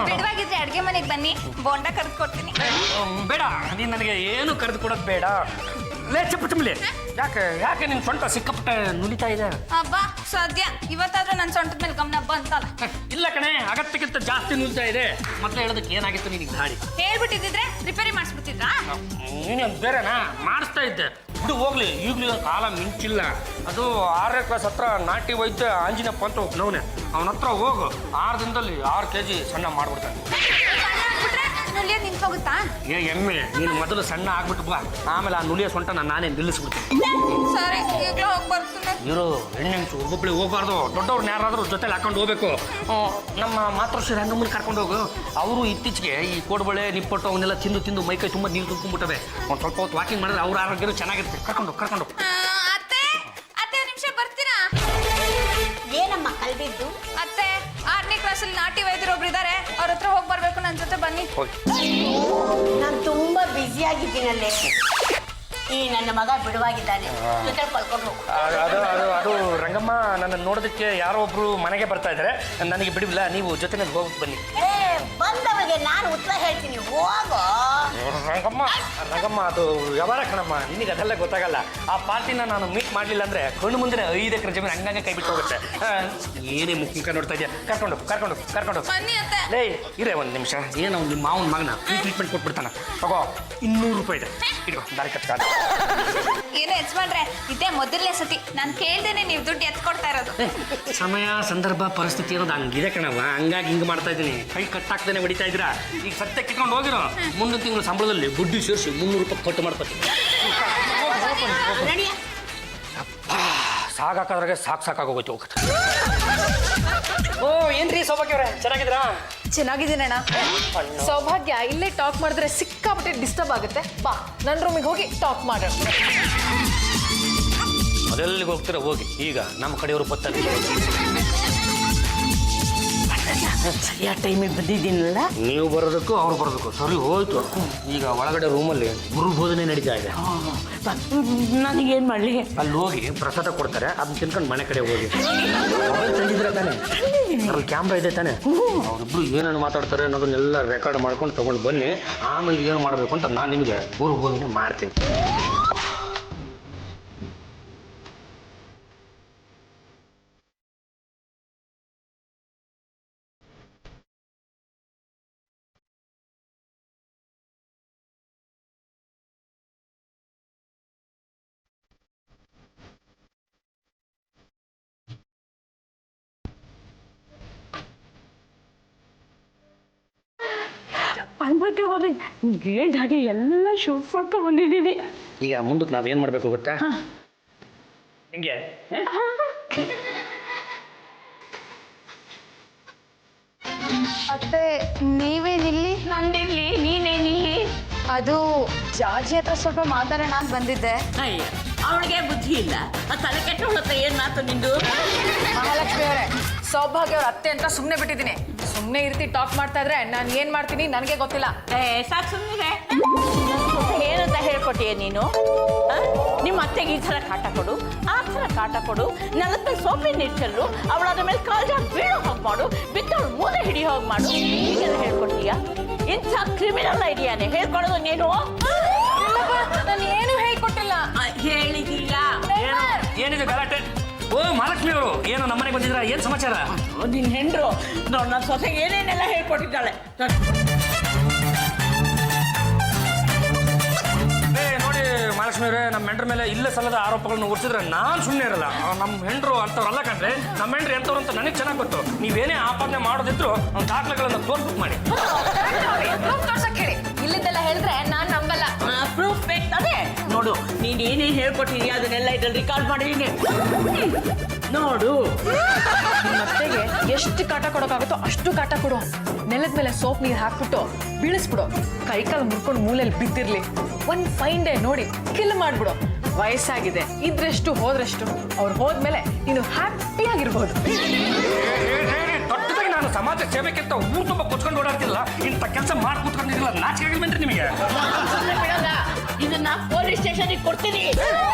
ಬಿಡುವಾಗಿದ್ರೆ ಅಡ್ಗೆ ಮನೆಗೆ ಬನ್ನಿ, ಬೋಂಡ ಕರೆದು ಕೊಡ್ತೀನಿ. ಬೇಡ, ನೀನು ನನಗೆ ಏನು ಕರೆದು ಕೊಡೋದು ಬೇಡ. ಲೇ ಚಪ್ಪು ಚಮ್ಮಲಿ ಯಾಕೆ ಯಾಕೆ ನಿನ್ ಸೊಂಟ ಸಿಕ್ಕಾಪಟ್ಟೆ ನುಲಿತಾ ಇದೆ? ಅಬ್ಬಾ ಸದ್ಯ ಇವತ್ತಾದ್ರೂ ನನ್ನ ಸೊಂಟದ ಮೇಲೆ ಗಮನ ಬಂತಲ್ಲ. ಇಲ್ಲ ಕಣೆ, ಅಗತ್ಯಕ್ಕಿಂತ ಜಾಸ್ತಿ ನುಲಿತಾ ಇದೆ. ಮತ್ತೆ ಹೇಳೋದಕ್ಕೆ ಏನಾಗಿತ್ತು ನಿನಗೆ ಗಾಡಿ? ಹೇಳ್ಬಿಟ್ಟಿದ್ರೆ ರಿಪೇರಿ ಮಾಡಿಸ್ಬಿಡ್ತಿದ್ರಾ? ನೀನೇನು ಬೇರೆನಾ ಮಾಡಿಸ್ತಾ ಇದ್ದೆ. ಬಿಡು ಹೋಗ್ಲಿ, ಈಗಲೂ ಕಾಲ ಮಿಂಚಿಲ್ಲ. ಅದು 6ನೇ ಕ್ಲಾಸ್ ಹತ್ರ ನಾಟಿ ವೈದ್ಯ ಆಂಜಿನಪ್ಪ ಅಂತ ಒಬ್ಬನವನೇ, ಅವನ ಹತ್ರ ಹೋಗು. 6 ದಿನದಲ್ಲಿ 6 kg ಸಣ್ಣ ಮಾಡ್ಬಿಡ್ತಾನೆ. ನುಲಿಯ ನಿಂತೋಗುತ್ತಾ? ಏ ಎಮ್ಮೆ, ನೀನು ಮೊದಲು ಸಣ್ಣ ಆಗ್ಬಿಟ್ಟು ಬಾ, ಆಮೇಲೆ ಆ ನುಲಿಯ ಸೊಂಟ ನಾನೇ ನಿಲ್ಲಿಸ್ಬಿಡ್ತೀನಿ. ಸರಿ, ಈಗಲೂ ಹೋಗಿ ಬರ್ತೀನಿ. ಇವರು ಹೆಣ್ಣೆಂಚು ಒಬ್ಬೊಬ್ಬಳಿ ಹೋಗ್ಬಾರ್ದು, ದೊಡ್ಡವ್ರನ್ನ ಯಾರಾದರೂ ಜೊತೆಲಿ ಹಾಕೊಂಡು ಹೋಗ್ಬೇಕು. ನಮ್ಮ ಮಾತೃಶ್ರೀ ರಂಗಮ್ಮನ ಕರ್ಕೊಂಡು ಹೋಗು. ಅವರು ಇತ್ತೀಚೆಗೆ ಈ ಕೋಡ್ಬಳೆ ನಿಪ್ಪಟ್ಟು ಅವನ್ನೆಲ್ಲ ತಿಂದು ತಿಂದು ಮೈಕೈ ತುಂಬ ನೀರು ತುಂಬಿಬಿಟ್ಟವೆ. ಒಂದು ಸ್ವಲ್ಪ ಹೊತ್ತು ವಾಕಿಂಗ್ ಮಾಡಿದ್ರೆ ಅವ್ರ ಆರೋಗ್ಯ ಚೆನ್ನಾಗಿರುತ್ತೆ. ಕರ್ಕೊಂಡು ಅತ್ತೆ ಅತ್ತೆ, ಒಂದು ನಿಮಿಷ ಬರ್ತೀರಾ? ಏನಮ್ಮ ಕಲ್ದಿದ್ದು? ಅತ್ತೆ, 6ನೇ ಕ್ಲಾಸಲ್ಲಿ ನಾಟಿ ವೈದ್ಯರೊಬ್ರು ಇದ್ದಾರೆ, ಅವ್ರ ಹತ್ರ ಹೋಗಿ ಬರ್ಬೇಕು. ನನ್ನ ಜೊತೆ ಬನ್ನಿ. ನಾನು ತುಂಬಾ ಬ್ಯುಸಿ ಆಗಿದ್ದೀನಲ್ಲೇ. ಈ ನನ್ನ ಮಗ ಬಿಡುವಾಗಿದ್ದಾನೆ, ಜೊತೆ ಕರ್ಕೊಂಡು ಹೋಗು. ಅದು ರಂಗಮ್ಮ, ನನ್ನ ನೋಡೋದಕ್ಕೆ ಯಾರೋ ಒಬ್ರು ಮನೆಗೆ ಬರ್ತಾ ಇದ್ದಾರೆ. ನನಗೆ ಬಿಡವಿಲ್ಲ, ನೀವು ಜೊತೆಗೆ ಹೋಗಿ ಬನ್ನಿ. ಬಂದವರಿಗೆ ನಾನು ಉತ್ತರ ಹೇಳ್ತೀನಿ, ಹೋಗೋ. ರಂಗಮ್ಮ ಅದು ವ್ಯವಹಾರ ಕಣಮ್ಮ, ನಿನಗೆ ಅದೆಲ್ಲ ಗೊತ್ತಾಗಲ್ಲ. ಆ ಪಾರ್ಟಿನ ನಾನು ಮೀಟ್ ಮಾಡಲಿಲ್ಲ ಅಂದ್ರೆ ಕಣ್ಣು ಮುಂದೆ 5 ಎಕರೆ ಜಮೀನು ಹಂಗಂಗೆ ಕೈ ಬಿಟ್ಟು ಹೋಗುತ್ತೆ. ಏನೇ ಮುಖ ನೋಡ್ತಾ ಇದೆಯಾ? ಕರ್ಕೊಂಡು ಬನ್ನಿ ಅತ್ತೆ. ಲೇ ಇರೇ ಒಂದು ನಿಮಿಷ. ಏನೋ ನಿಮ್ಮ ಮಾವನ ಮಗನ ಟ್ರೀಟ್ಮೆಂಟ್ ಕೊಟ್ಬಿಡ್ತಾನೆ. ತಗೋ, 200 ರೂಪಾಯಿ ಇದೆ, ಇಟ್ಕೋ, ದಾರಿ ಕಟ್ಟ. ಏನೋ ಯಜಮಾನ್ರೆ, ಇದೇ ಮೊದಲನೇ ಸತಿ ನಾನು ಕೇಳ್ದೇನೆ ನೀವು ದುಡ್ಡು ಎತ್ಕೊಡ್ತಾ ಇರೋದು. ಸಮಯ ಸಂದರ್ಭ ಪರಿಸ್ಥಿತಿ ಅನ್ನೋದು ಹಂಗಿದೆ ಕಣವ, ಹಂಗಾಗಿ ಹಿಂಗೆ ಮಾಡ್ತಾ ಇದ್ದೀನಿ. ಕೈ ಕಟ್ಟಾಕ್ದೇನೆ ಹೊಡಿತಾ ಇದ್ದೀರಾ. ಈಗ ಸತ್ಯ ಕಿತ್ಕೊಂಡು ಹೋಗಿರೋ, ಮುಂದಿನ ತಿಂಗಳು ಸಂಬಳದಲ್ಲಿ ಬಡ್ಡಿ ಸೇರಿಸಿ 300 ರೂಪಾಯಿ ಕಟ್ಟು ಮಾಡ್ಕೊತೀನಿ. ಸಾಕಾದ್ರಾಗೆ ಸಾಕಾಗೋಗೋಯ್ತು. ಓ ಏನ್ರಿ ಸೌಭಾಗ್ಯ ಅವರೇ, ಚೆನ್ನಾಗಿದ್ದೀರಾ? ಚೆನ್ನಾಗಿದ್ದೀನಣ್ಣ. ಸೌಭಾಗ್ಯ, ಇಲ್ಲೇ ಟಾಕ್ ಮಾಡಿದ್ರೆ ಸಿಕ್ಕಾಪಟ್ಟೆ ಡಿಸ್ಟರ್ಬ್ ಆಗುತ್ತೆ. ಬಾ, ನನ್ನ ರೂಮಿಗೆ ಹೋಗಿ ಟಾಕ್ ಮಾಡೋಣ. ಅದೆಲ್ಲಿಗೆ ಹೋಗ್ತೀರಾ ಹೋಗಿ, ಈಗ ನಮ್ಮ ಕಡೆಯವರು ಬರ್ತಾರೆ. ಸರಿಯಾದ ಟೈಮಿಗೆ ಬಂದಿದ್ದೀನಲ್ಲ. ನೀವು ಬರೋದಕ್ಕೂ ಅವ್ರು ಬರೋದಕ್ಕೂ ಸರಿ ಹೋಯ್ತು. ಈಗ ಒಳಗಡೆ ರೂಮಲ್ಲಿ ಗುರು ಬೋಧನೆ ನಡೀತಾ ಇದೆ. ನನಗೇನು ಮಾಡಲಿ? ಅಲ್ಲಿ ಹೋಗಿ ಪ್ರಸಾದ ಕೊಡ್ತಾರೆ, ಅದನ್ನ ತಿನ್ಕೊಂಡು ಮನೆ ಕಡೆ ಹೋಗಿ. ತಂದಿದ್ರೆ ತಾನೆ, ಅದ್ರಲ್ಲಿ ಕ್ಯಾಮ್ರಾ ಇದೆ ತಾನೆ, ಅವರಿಬ್ರು ಏನೇನು ಮಾತಾಡ್ತಾರೆ ಅನ್ನೋದನ್ನೆಲ್ಲ ರೆಕಾರ್ಡ್ ಮಾಡ್ಕೊಂಡು ತಗೊಂಡು ಬನ್ನಿ. ಆಮೇಲೆ ಏನು ಮಾಡಬೇಕು ಅಂತ ನಾನು ನಿಮಗೆ ಗುರು ಬೋಧನೆ ಮಾಡ್ತೀನಿ. ಅನ್ಬಕ್ಕೆ ಹೋದ್ರೆ ಹೇಳ್ದ ಹಾಗೆ ಎಲ್ಲ ಶೂಟ್ ಮಾಡ್ಕೊಂಡು ಬಂದಿದ್ದೀನಿ. ಈಗ ಮುಂದಕ್ಕೆ ನಾವೇನು ಮಾಡಬೇಕು ಗೊತ್ತಾ? ಹಿಂಗೆ ಅತ್ತೆ, ನೀವೇನಿಲ್ಲಿ? ನಂದಿಲ್ಲಿ, ನೀನೇನಿಲ್ಲಿ? ಅದು ಜಾರ್ಜಿ ಹತ್ರ ಸ್ವಲ್ಪ ಮಾತಾಡೋಣ ಅಂತ ಬಂದಿದ್ದೆ. ಅಯ್ಯ, ಅವಳಿಗೆ ಬುದ್ಧಿ ಇಲ್ಲ. ಆ ತಲೆ ಕೆಟ್ಟವಳತ್ತ ಏನ್ ಮಾತು ನಿಂದು? ಮಹಾಲಕ್ಷ್ಮಿ ಅವರೇ, ಸೌಭಾಗ್ಯ ಅವ್ರ ಅತ್ತೆ ಅಂತ ಸುಮ್ಮನೆ ಬಿಟ್ಟಿದ್ದೀನಿ. ಸುಮ್ಮನೆ ಇರ್ತಿ ಟಾಕ್ ಮಾಡ್ತಾ ಇದ್ರೆ ನಾನು ಏನ್ ಮಾಡ್ತೀನಿ ನನಗೆ ಗೊತ್ತಿಲ್ಲ. ಸಾಕು ಸುಮ್ಮನೆ. ಏನಂತ ಹೇಳ್ಕೊಟ್ಟಿಯ ನೀನು? ನಿಮ್ಮ ಅತ್ತೆಗೆ ಈ ಥರ ಕಾಟ ಕೊಡು, ಆ ಥರ ಕಾಟ ಕೊಡು, ನೆಲದ ಮೇಲೆ ಸೋಪಿನ ನೀರು ಚೆಲ್ಲು, ಅವಳಾದ ಮೇಲೆ ಕಾಲ್ ಜಾಗ ಬೀಳೋ ಹೋಗಿ ಮಾಡು, ಬಿತ್ತವಳು ಮೂಲೆ ಹಿಡಿಯೋ ಹೋಗಿ ಮಾಡು, ಹೀಗೆಲ್ಲ ಹೇಳ್ಕೊಡ್ತೀಯ? ಇಂಥ ಕ್ರಿಮಿನಲ್ ಐಡಿಯಾನೆ ಹೇಳ್ಕೊಡೋದು ನೀನು? ನಾನು ಏನು ಹೇಳ್ಕೊಟ್ಟಿಲ್ಲ. ಹೇಳಿದೀಯ? ಏನಿದೆ ಗಲಾಟೆ? ಓ ಮಹಾಲಕ್ಷ್ಮಿ ಅವರು, ಏನು ನಮ್ಮನೆಗೆ ಬಂದಿದ್ರ? ಏನು ಸಮಾಚಾರ? ನಿನ್ನ ಹೆಂಡ್ರು ನನ್ನ ಸೊಸೆಗೆ ಏನೇನೆಲ್ಲ ಹೇಳ್ಕೊಟ್ಟಿದ್ದಾಳೆ. ನೋಡಿ ಮಹಾಲಕ್ಷ್ಮಿ ಅವರೇ, ನಮ್ಮ ಹೆಂಡ್ರ ಮೇಲೆ ಇಲ್ಲೇ ಸಲ್ಲದ ಆರೋಪಗಳನ್ನು ಹೊರಿಸಿದ್ರೆ ನಾನು ಸುಮ್ಮನೆ ಇರಲ್ಲ. ನಮ್ಮ ಹೆಂಡ್ರು ಅಂಥವ್ರಲ್ಲ ಕಂಡ್ರೆ, ನಮ್ಮ ಹೆಂಡ್ರು ಎಂಥವ್ರು ಅಂತ ನನಗೆ ಚೆನ್ನಾಗಿ ಗೊತ್ತು. ನೀವೇನೇ ಆಪಾದನೆ ಮಾಡೋದಿದ್ರು ದಾಖಲೆಗಳನ್ನು ತೋರ್ಸ್ಬಿಟ್ಟು ಮಾಡಿ. ತೋರ್ಸಕ್ ಹೇಳಿ, ಇಲ್ಲಿದ್ದೆಲ್ಲ ಹೇಳಿದ್ರೆ ನಾನು ನಂಬಲ್ಲ. ಪ್ರೂಫ್ ಬೇಕು ತಾನೆ? ನೋಡು, ನೀನು ಏನೇನು ಹೇಳ್ಕೊಟ್ಟಿದೀಯ ಅದನ್ನೆಲ್ಲ ಇದ್ರಲ್ಲಿ ರೆಕಾರ್ಡ್ ಮಾಡಿದೀನಿ. ನೋಡು, ಮತ್ತೆಗೆ ಎಷ್ಟು ಕಾಟ ಕೊಡೋಕ್ಕಾಗುತ್ತೋ ಅಷ್ಟು ಕಾಟ ಕೊಡು. ನೆಲದ ಮೇಲೆ ಸೋಪ್ ನೀರು ಹಾಕ್ಬಿಟ್ಟು ಬೀಳಿಸ್ಬಿಡು. ಕೈಕಾಲು ಮುರ್ಕೊಂಡು ಮೂಲೆಯಲ್ಲಿ ಬಿದ್ದಿರ್ಲಿ. ಒಂದು ಫೈನ್ ಡೇ ನೋಡಿ ಕಿಲ್ ಮಾಡ್ಬಿಡು. ವಯಸ್ಸಾಗಿದೆ, ಇದ್ರೆಷ್ಟು ಹೋದ್ರೆಷ್ಟು. ಅವ್ರು ಹೋದ್ಮೇಲೆ ನೀನು ಹ್ಯಾಪಿಯಾಗಿರ್ಬೋದು. ದೊಡ್ಡದಾಗಿ ನಾನು ಸಮಾಜ ಸೇವೆಕ್ಕಿಂತ ಊರು ತುಂಬ ಕುತ್ಕೊಂಡು ಓಡಾಡ್ತಿಲ್ಲ, ಇಂಥ ಕೆಲಸ ಮಾಡಿ ಕೂತ್ಕೊಂಡಿರಲಿಲ್ಲ. ನಾಚಿಕೆ ಆಗಿಲ್ವೇನ್ರಿ ನಿಮಗೆ? ಇದನ್ನ ಪೊಲೀಸ್ ಸ್ಟೇಷನ್ಗೆ ಕೊಡ್ತೀನಿ.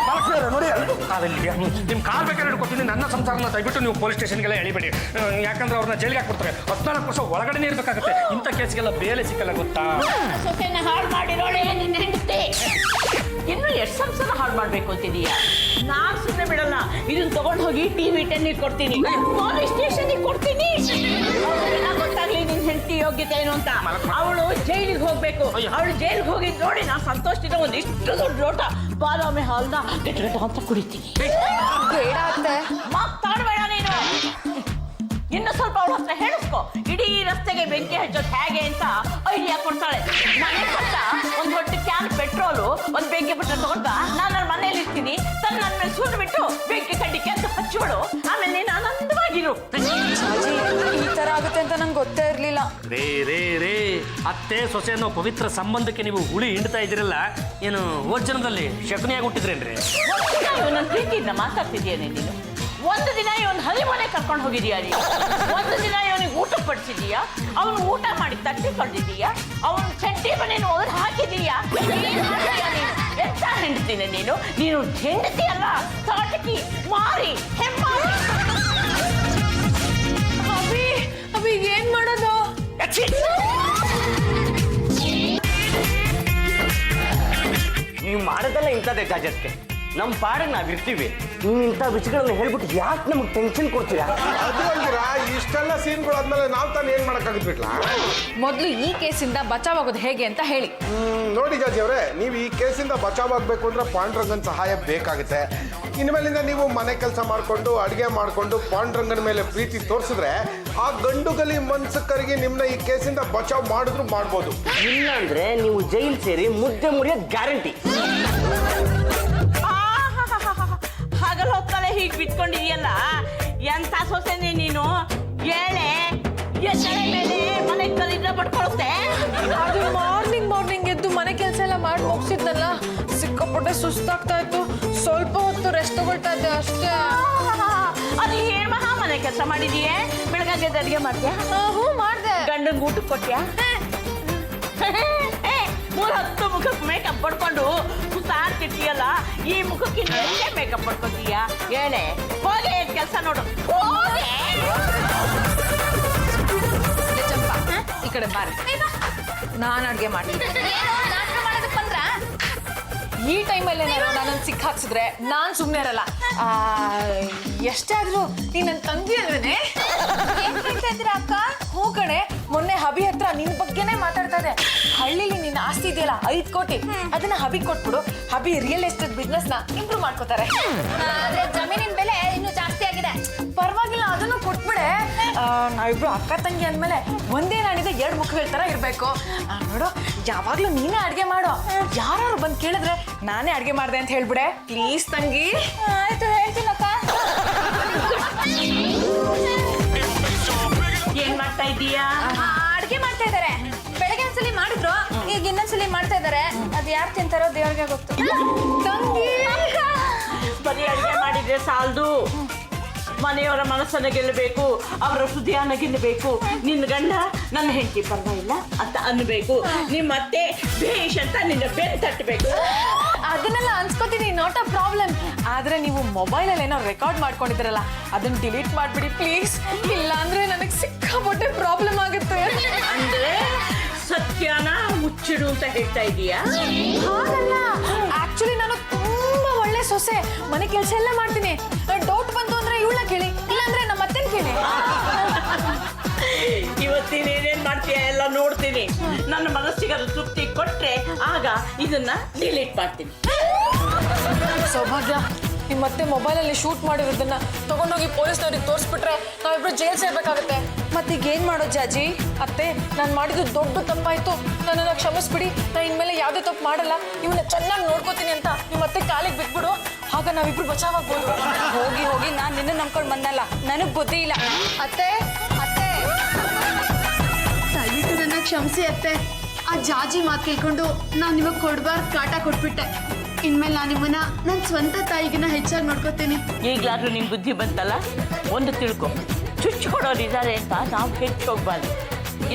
ನೋಡಿ, ನಿಮ್ ಕಾಲ್ ಬೇಕಾದ್ರೆ ಕೊಡ್ತೀನಿ. ನನ್ನ ಸಂಸಾರನ ದಯವಿಟ್ಟು ನೀವು ಪೊಲೀಸ್ ಸ್ಟೇಷನ್ಗೆಲ್ಲ ಎಳಿಬೇಡಿ. ಯಾಕಂದ್ರೆ ಅವ್ರನ್ನ ಜೈಲಿಗೆ ಹಾಕ್ಬಿಡ್ತಾರೆ. 14 ವರ್ಷ ಒಳಗಡೆ ಇರ್ಬೇಕಾಗುತ್ತೆ. ಇಂಥ ಕೇಸ್ಗೆಲ್ಲ ಬೇಲೆ ಸಿಕ್ಕಲ್ಲ, ಗೊತ್ತಾ? ಸೊಸೆನ ಹಾಳು ಮಾಡಿರೋಳೆ ನಿನ್ನ ಹೆಂಡತಿ. ಇನ್ನು ಎಷ್ಟು ಸಂಸಾರ ಹಾಳು ಮಾಡ್ಬೇಕು ಅಂತಿದೀಯ? ನಾನ್ ಸುಮ್ಮನೆ ಬಿಡಲ್ಲ. ಇದನ್ನ ತಗೊಂಡು ಹೋಗಿ ಟಿವಿ 10 ಕೊಡ್ತೀನಿ, ಪೊಲೀಸ್ ಸ್ಟೇಷನ್ಗೆ ಕೊಡ್ತೀನಿ. ಅವ್ರಿಗೆಲ್ಲ ಗೊತ್ತಾಗ್ಲಿ ನಿನ್ ಹೆಂಡತಿ ಯೋಗ್ಯತೆ ಏನು ಅಂತ. ಅವಳು ಜೈಲಿಗೆ ಹೋಗ್ಬೇಕು. ಅವಳು ಜೈಲಿಗೆ ಹೋಗಿದ್ ನೋಡಿ ನಾ ಸಂತೋಷದಿಂದ ಒಂದಿಷ್ಟು ದೊಡ್ಡ ಲೋಟ ಬಾದಾಮಿ ಹಾಲ್ನ ಗಟ್ಟ ಅಂತ ಕುಡಿತೀನಿ. ಬೇಡ ಅತ್ತೆ. ಮಾತಾಡ್ಬೇಡ ನೀನು. ಇನ್ನು ಸ್ವಲ್ಪ ಅವಳ ಹತ್ರ ಹೇಳಿಸ್ಕೊ. ಇಡೀ ರಸ್ತೆಗೆ ಬೆಂಕಿ ಹಚ್ಚೋದು ಹೇಗೆ ಅಂತ ಐಡಿಯಾ ಕೊಡ್ತಾಳೆ. ಮನೆ ಪಕ್ಕ ಒಂದು ದೊಡ್ಡ ಕ್ಯಾನ್ ಪೆಟ್ರೋಲು, ಒಂದು ಬೆಂಕಿ ಪಟ್ಟ ತಗೊಂಡ ನಾನು ನನ್ನ ಮನೇಲಿ ಇರ್ತೀನಿ. ನನ್ನ ಮೇಲೆ ಸುಟ್ಟು ಬಿಟ್ಟು ಬೆಂಕಿ ಕಡ್ಡಿಕ್ಕೆ ಅಂತ ಹಚ್ಚಿಬಿಡು. ಆಮೇಲೆ ನೀನು ಆನಂದವಾಗಿರು. ಜಾಜಿ, ಈ ತರ ಆಗುತ್ತೆ ಅಂತ ನಂಗೆ ಗೊತ್ತೇ ಇರ್ಲಿಲ್ಲ. ರೇ ಅತ್ತೆ ಸೊಸೆ ಅನ್ನೋ ಪವಿತ್ರ ಸಂಬಂಧಕ್ಕೆ ನೀವು ಹುಳಿ ಹಿಂಡ್ತಾ ಇದ್ದೀರಲ್ಲ, ಏನು ಹೋದ ಜನ್ಮದಲ್ಲಿ ಶಕುನಿಯಾಗಿ ಹುಟ್ಟಿದ್ರೇನ್ರಿ? ನನ್ನ ಪ್ರೀತಿಯಿಂದ ಮಾತಾಡ್ತಿದ್ದೀಯನೇ ನೀನು. ಒಂದು ದಿನ ಇವನು ಹರಿಮನೆ ಕರ್ಕೊಂಡು ಹೋಗಿದೀಯಾ ನೀನು? ಒಂದು ದಿನ ಇವನಿಗೆ ಊಟ ಪಡಿಸಿದೀಯಾ? ಅವನು ಊಟ ಮಾಡಿ ತಟ್ಟಿ ಕಳ್ದಿದೀಯಾ? ಅವನು ಚಡ್ಡಿ ಮನೇನು ಒಳಗೆ ಹಾಕಿದೀಯಾ? ಎಂತ ಹೆಂಡತಿನ ನೀನು? ನೀನು ಹೆಂಡತಿ ಅಲ್ಲ, ತಾಟಕಿ, ಮಾರಿ, ಹೆಮ್ಮಾರಿ. ಅಭಿ ಏನ್ ಮಾಡೋದು? ನೀವು ಮಾಡೋದೆಲ್ಲ ಇಂಥದ್ದೇ ಜಾಜಕ್ಕೆ. ನಮ್ಮ ಪಾಡಿಗೆ ನಾವಿರ್ತೀವಿ. ನೀವು ಇಂಥ ವಿಷಯಗಳನ್ನ ಹೇಳ್ಬಿಟ್ಟು ಯಾಕೆ ನಮಗೆ ಟೆನ್ಷನ್ ಕೊಡ್ತೀರಾ? ಅದು ಅಂದಿರಾ ಇಷ್ಟೆಲ್ಲ ಸೀನ್ಗಳು ಆದ್ಮೇಲೆ ನಾವು ತಾನು ಏನ್ ಮಾಡಕ್ಕಾಗತ್ಬಿಟ್ಲಾ? ಮೊದ್ಲು ಈ ಕೇಸಿಂದ ಬಚಾವ್ ಆಗೋದು ಹೇಗೆ ಅಂತ ಹೇಳಿ. ನೋಡಿ ಜಾಜಿ ಅವರೇ, ನೀವು ಈ ಕೇಸಿಂದ ಬಚಾವ್ ಆಗ್ಬೇಕು ಅಂದ್ರೆ ಪಾಂಡುರಂಗನ್ ಸಹಾಯ ಬೇಕಾಗುತ್ತೆ. ಇನ್ಮೇಲಿಂದ ನೀವು ಮನೆ ಕೆಲಸ ಮಾಡ್ಕೊಂಡು ಅಡುಗೆ ಮಾಡ್ಕೊಂಡು ಪಾಂಡುರಂಗನ ಮೇಲೆ ಪ್ರೀತಿ ತೋರಿಸಿದ್ರೆ ಆ ಗಂಡುಗಲಿ ಮನ್ಸಕ್ಕರಿಗೆ ನಿಮ್ನ ಈ ಕೇಸಿಂದ ಬಚಾವ್ ಮಾಡಿದ್ರು ಮಾಡ್ಬೋದು. ಇಲ್ಲ ಅಂದ್ರೆ ನೀವು ಜೈಲ್ ಸೇರಿ ಮುದ್ದೆ ಮುರಿಯೋದು ಗ್ಯಾರಂಟಿ. ಹಗಲು ಹೊತ್ತಲೆ ಹೀಗೆ ಬಿಟ್ಕೊಂಡಿದೆಯಲ್ಲ, ಎಂತ ಸೊಸೆನೆ ನೀನು? ಹೇಳೆ ಎಷ್ಟಳೆ ಮೇಲೆ ಮನೆ ಕಲಿದ್ರೆ ಪಡ್ಕೊಳುತ್ತೆ. ಅದು ಮಾರ್ನಿಂಗ್ ಎದ್ದು ಮನೆ ಕೆಲಸ ಎಲ್ಲ ಮಾಡಿ ಮುಗಿಸಿದ್ನಲ್ಲ, ಸಿಕ್ಕಾಪಟ್ಟೆ ಸುಸ್ತಾಗ್ತಾ ಇತ್ತು. ಸ್ವಲ್ಪ ಹೊತ್ತು ರೆಸ್ಟ್ ತಗೊಳ್ತಾ ಇದ್ದೆ ಅಷ್ಟೇ. ಅದು ಏನ್ ಮಹಾ ಮನೆ ಕೆಲಸ ಮಾಡಿದೀಯೇ? ಬೆಳಗ್ಗೆ ಅಡಿಗೆ ಮಾಡ್ತೀಯಾ? ಹ್ಞೂ ಮಾಡ್ದೆ. ಗಂಡಂಗೆ ಊಟ ಕೊಟ್ಟ್ಯಾ? 3-10 ಮುಖಕ್ಕೆ ಮೇಕಪ್ ಪಡ್ಕೊಂಡು ಸುತ್ತಾಡ್ತಿರ್ತೀಯಲ್ಲ, ಈ ಮುಖಕ್ಕೆ ಎಷ್ಟೇ ಮೇಕಪ್ ಪಡ್ಕೊತೀಯ? ಹೇಳೆ, ಹೋಗಿ ಕೆಲಸ ನೋಡು. ಚಂಪಾ, ಈ ಕಡೆ ಬಾರಿ. ನಾನು ಅಡ್ಗೆ ಮಾಡ್ತೀನಿ. ಈ ಟೈಮಲ್ಲಿ ನನ್ನನ್ನು ಸಿಕ್ಕ ಹಾಕ್ಸಿದ್ರೆ ನಾನು ಸುಮ್ಮನೆ ಇರಲ್ಲ. ಎಷ್ಟೇ ಆದ್ರೂ ನೀನ್ ನನ್ನ ತಂಗಿ ಅಲ್ವೇನೆ? ಅಕ್ಕ ಹೂ ಕಣೆ, ಮೊನ್ನೆ ಹಬಿ ಹತ್ರ ನಿನ್ ಬಗ್ಗೆನೇ ಮಾತಾಡ್ತಾ ಇದೆ. ಹಳ್ಳಿಲಿ ನಿನ್ನ ಆಸ್ತಿ ಇದೆಯಲ್ಲ 5 ಕೋಟಿ, ಅದನ್ನ ಹಬಿ ಕೊಟ್ಬಿಡು. ಹಬಿ ರಿಯಲ್ ಎಸ್ಟೇಟ್ ಬಿಸ್ನೆಸ್ ನ ಇಂಪ್ರೂವ್ ಮಾಡ್ಕೋತಾರೆ. ಜಮೀನಿನ ಬೆಲೆ ಇನ್ನೂ ಜಾಸ್ತಿ ಆಗಿದೆ. ಪರವಾಗಿಲ್ಲ, ಅದನ್ನು ಕೊಟ್ಬಿಡೆ. ನಾವಿಬ್ರು ಅಕ್ಕ ತಂಗಿ ಅಂದ್ಮೇಲೆ ಒಂದೇ ನಾಣಿದೆ 2 ಮುಖಗಳ ತರ ಇರ್ಬೇಕು. ನೋಡು, ಯಾವಾಗ್ಲೂ ನೀನೇ ಅಡ್ಗೆ ಮಾಡೋ. ಯಾರು ಬಂದು ಕೇಳಿದ್ರೆ ನಾನೇ ಅಡ್ಗೆ ಮಾಡ್ದೆ ಅಂತ ಹೇಳ್ಬಿಡೆ ಪ್ಲೀಸ್ ತಂಗಿ. ಆಯ್ತು, ಹೇಳ್ತೀನಕ್ಕ. ಏನ್ ಮಾಡ್ತಾ ಇದ್ದೀಯಾ? ಅಡ್ಗೆ ಮಾಡ್ತಾ ಇದಾರೆ. ಬೆಳಗ್ಗೆ ಒಂದ್ಸಲಿ ಮಾಡಿದ್ರು, ಈಗ ಇನ್ನೊಂದ್ಸಲಿ ಮಾಡ್ತಾ ಇದಾರೆ. ಅದು ಯಾರು ತಿಂತಾರೋ ದೇವ್ರಿಗೆ ಗೊತ್ತು. ತಂಗಿ, ಬರೀ ಅಡುಗೆ ಮಾಡಿದ್ರೆ ಸಾಲದು. ಮನೆಯವರ ಮನಸ್ಸನ್ನ ಗೆಲ್ಲಬೇಕು, ಅವರ ಹೃದಯನ ಗೆಲ್ಲಬೇಕು. ನಿನ್ನ ಗಂಡ ನನ್ನ ಹೆಂಡತಿ ಪರವಾಗಿಲ್ಲ ಅಂತ ಅನ್ಬೇಕು. ನಿಮ್ಮ ಅತ್ತೆ ಬೇಷ್ ಅಂತ ನಿನ್ನ ಬೆನ್ ತಟ್ಟಬೇಕು. ಅದನ್ನೆಲ್ಲ ಅನ್ಸ್ಕೋತೀನಿ, ನಾಟ್ ಅ ಪ್ರಾಬ್ಲಮ್. ಆದ್ರೆ ನೀವು ಮೊಬೈಲಲ್ಲಿ ಏನೋ ರೆಕಾರ್ಡ್ ಮಾಡ್ಕೊಂಡಿದ್ರಲ್ಲ, ಅದನ್ನ ಡಿಲೀಟ್ ಮಾಡ್ಬಿಡಿ ಪ್ಲೀಸ್. ಇಲ್ಲ ಅಂದ್ರೆ ನನಗೆ ಸಿಕ್ಕಾಪಟ್ಟೆ ಪ್ರಾಬ್ಲಮ್ ಆಗುತ್ತೆ. ಅಂದ್ರೆ ಸತ್ಯನ ಮುಚ್ಚಿಡು ಅಂತ ಹೇಳ್ತಾ ಇದೀಯಾ? ಹಾಗಲ್ಲ, ಆಕ್ಚುಲಿ ನಾನು ತುಂಬಾ ಒಳ್ಳೆ ಸೊಸೆ, ಮನೆ ಕೆಲಸ ಎಲ್ಲ ಮಾಡ್ತೀನಿ. ಡೌಟ್ ಬಂತು ಅಂದ್ರೆ ಇವಳ ಕೇಳಿ, ಇಲ್ಲಾಂದ್ರೆ ನಮ್ಮ ಅತ್ತೆನ ಕೇಳಿ. ಇವತ್ತಿನ ಏನೇನ್ ಮಾಡ್ತೀಯ ಎಲ್ಲ ನೋಡ್ತೀನಿ. ನನ್ನ ಮನಸ್ಸಿಗೆ ಅದು ತೃಪ್ತಿ ಕೊಟ್ರೆ ಆಗ ಇದನ್ನ ಡಿಲೀಟ್ ಮಾಡ್ತೀನಿ. ಸೌಭಾಗ್ಯ, ನಿಮ್ಮ ಮತ್ತೆ ಮೊಬೈಲಲ್ಲಿ ಶೂಟ್ ಮಾಡಿರೋದನ್ನ ತಗೊಂಡೋಗಿ ಪೊಲೀಸ್ನವ್ರಿಗೆ ತೋರಿಸ್ಬಿಟ್ರೆ ನಾವಿಬ್ರು ಜೈಲ್ ಸೇರ್ಬೇಕಾಗುತ್ತೆ. ಮತ್ತೀಗ ಏನ್ ಮಾಡೋದು ಜಾಜಿ? ಅತ್ತೆ, ನಾನು ಮಾಡಿದ್ದು ದೊಡ್ಡ ತಪ್ಪಾಯ್ತು, ನನ್ನನ್ನು ಕ್ಷಮಿಸ್ಬಿಡಿ. ನಾನು ಇನ್ಮೇಲೆ ಯಾವುದೇ ತಪ್ಪು ಮಾಡಲ್ಲ, ಇವನ್ನ ಚೆನ್ನಾಗಿ ನೋಡ್ಕೋತೀನಿ ಅಂತ ನಿಮ್ಮ ಮತ್ತೆ ಕಾಲಿಗೆ ಬಿಟ್ಬಿಡು. ಆಗ ನಾವಿಬ್ರು ಬಚಾವಾಗ್ಬೋದು. ಹೋಗಿ ಹೋಗಿ ನಾನು ನಿನ್ನ ನಂಬ್ಕೊಂಡು ಬಂದಲ್ಲ, ನನಗ್ ಬುದ್ಧಿ ಇಲ್ಲ. ಅತ್ತೆ ಅತ್ತೆ ದಯವಿಟ್ಟು ನನ್ನ ಕ್ಷಮಿಸಿ ಅತ್ತೆ. ಆ ಜಾಜಿ ಮಾತು ಕೇಳ್ಕೊಂಡು ನಾನು ನಿಮಗೆ ಕೊಡಬಾರ್ದು ಕಾಟ ಕೊಟ್ಬಿಟ್ಟೆ. ಇನ್ಮೇಲೆ ನಾನು ನಿಮ್ಮನ್ನ ನನ್ನ ಸ್ವಂತ ತಾಯಿಗಿನ ಹೆಚ್ಚಾಗಿ ನೋಡ್ಕೋತೀನಿ. ಈಗಲಾದ್ರೂ ನಿಂಗೆ ಬುದ್ಧಿ ಬಂತಲ್ಲ, ಒಂದು ತಿಳ್ಕೊ, ಚುಚ್ಕೊಡೋರಿದ್ದಾರೆ ಅಂತ ನಾವು ಹೆಚ್ಚು ಹೋಗ್ಬಾರ್ದು.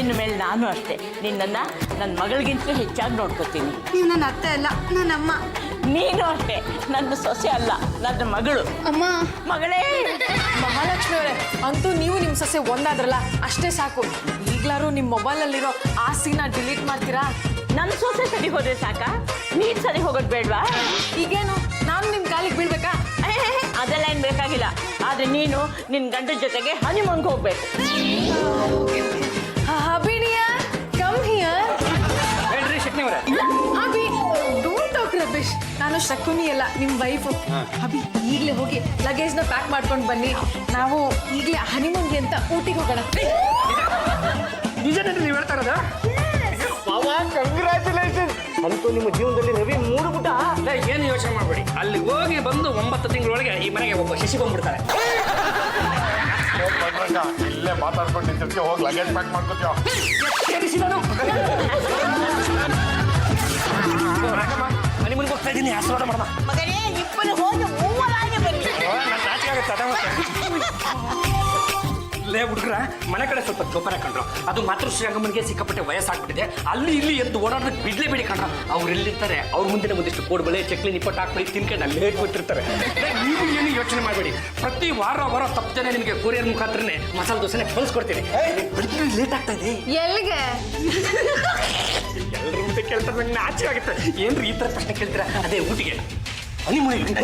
ಇನ್ನು ಮೇಲೆ ನಾನು ಅಷ್ಟೇ ನಿನ್ನನ್ನು ನನ್ನ ಮಗಳಿಗಿಂತಲೂ ಹೆಚ್ಚಾಗಿ ನೋಡ್ಕೋತೀನಿ. ನೀವು ನನ್ನ ಅತ್ತೆ ಅಲ್ಲ, ನನ್ನ ಅಮ್ಮ. ನೀನು ಅಷ್ಟೇ ನನ್ನ ಸೊಸೆ ಅಲ್ಲ, ನನ್ನ ಮಗಳು. ಅಮ್ಮ, ಮಗಳೇ. ಮಹಾಲಕ್ಷ್ಮಿ ಅವರೇ, ಅಂತೂ ನೀವು ನಿಮ್ಮ ಸೊಸೆ ಒಂದಾದ್ರಲ್ಲ, ಅಷ್ಟೇ ಸಾಕು. ಈಗ್ಲಾರು ನಿಮ್ಮ ಮೊಬೈಲಲ್ಲಿರೋ ಆ ಸೀನ ಡಿಲೀಟ್ ಮಾಡ್ತೀರಾ? ನನ್ನ ಸೊಸೆ ಸರಿ ಹೋದ್ರೆ ಸಾಕ ನೀನ್ ಸರಿ ಹೋಗೋದು ಬೇಡ್ವಾ? ಈಗೇನು ನಾನು ನಿಮ್ ಕಾಲಿಗೆ ಬೀಳ್ಬೇಕಾ? ಅದೆಲ್ಲ ಏನ್ ಬೇಕಾಗಿಲ್ಲ. ಆದ್ರೆ ನೀನು ನಿನ್ ಗಂಡನ ಜೊತೆಗೆ ಹನಿಮೂನ್ಗೆ ಹೋಗ್ಬೇಕು. Abhi dear come here. ಹೇಳ್ರಿ ಶಕ್ನಿ ಅವರೇ. Abhi don't talk rubbish. ನಾನು ಶಕುನಿ ಅಲ್ಲ ನಿಮ್ ವೈಫ್. ಅಭಿ ಈಗಲೇ ಹೋಗಿ ಲಗೇಜ್ನ ಪ್ಯಾಕ್ ಮಾಡ್ಕೊಂಡು ಬನ್ನಿ. ನಾವು ಈಗಲೇ ಹನಿಮೂನ್ಗೆ ಅಂತ ಊಟಿಗೆ ಹೋಗೋಣ. ನಿಜನೇ ನೀವು ಹೇಳ್ತಾ ಇರೋದಾ? ಕಂಗ್ರ್ಯಾಚುಲೇಷನ್ ಅಂತೂ ನಿಮ್ಮ ಜೀವನದಲ್ಲಿ ರವಿ ಮೂಡುಬಿಟ್ಟ. ಏನು ಯೋಚನೆ ಮಾಡಬೇಡಿ, ಅಲ್ಲಿ ಹೋಗಿ ಬಂದು 9 ತಿಂಗಳೊಳಗೆ ಈ ಮನೆಗೆ ಒಬ್ಬ ಶಿಶು ಬಂದ್ಬಿಡ್ತಾರೆ. ಇಲ್ಲೇ ಮಾತಾಡ್ಕೊಂಡು ನಿಂತಿರ್ತೀವಿ, ಹೋಗಿ ಲಗೇಜ್ ಪ್ಯಾಕ್ ಮಾಡ್ಕೊತೀವ. ಮನೆ ಹೋಗ್ತಾ ಇದ್ದೀನಿ, ಆಶೀರ್ವಾದ ಮಾಡಮ್ಮ. ಮಗನೇ ಇಬ್ಬರು ಹೋಗಿ ಮೂವರಾಗಿ ಬನ್ನಿ. ನಾಚಿಕೆ ಆಗುತ್ತೆ ಅದ ಮತ್ತೆ. ಲೇ ಹುಡುಗ್ರ, ಮನೆ ಕಡೆ ಸ್ವಲ್ಪ ಜೋಪಾನ ಕಂಡ್ರು. ಅದು ಮಾತೃಶ್ರೀ ರಂಗಮ್ಮನಿಗೆ ಸಿಕ್ಕಾಪಟ್ಟೆ ವಯಸ್ಸಾಗ್ಬಿಟ್ಟಿದೆ. ಅಲ್ಲಿ ಇಲ್ಲಿ ಎದ್ದು ಓಡಾಡೋದಕ್ಕೆ ಬಿಡ್ಲೇಬೇಡಿ ಕಂಡ್ರು. ಅವ್ರು ಎಲ್ಲಿರ್ತಾರೆ ಅವ್ರ ಮುಂದೆ ಒಂದಿಷ್ಟು ಕೋಡ್ಬಳೆ ಚಕ್ಲಿ ನಿಪ್ಪಟ್ಟು ಹಾಕ್ಬಿಡಿ ತಿನ್ಕೊಂಡು ಅಲ್ಲೇ ಕೂತಿರ್ತಾರೆ. ನೀವು ಏನು ಯೋಚನೆ ಮಾಡಬೇಡಿ, ಪ್ರತಿ ವಾರ ತಪ್ಪದೇನೆ ನಿಮಗೆ ಕೊರಿಯರ್ ಮುಖಾಂತರನೇ ಮಸಾಲೆ ದೋಸೆನೆ ಕಳಿಸ್ಕೊಡ್ತೀನಿ. ಲೇಟ್ ಆಗ್ತಾ ಇದೆ. ಎಲ್ಲಿಗೆ? ಎಲ್ಲರ ಮುಂದೆ ಕೇಳ್ತಾರೆ, ನಂಗೆ ನಾಚೆ ಆಗುತ್ತೆ. ಏನ್ರಿ ಈ ಥರ ಪ್ರಶ್ನೆ ಕೇಳ್ತೀರಾ? ಅದೇ ಊಟಿಗೆ ಹನಿಮೂನಿಗೆ.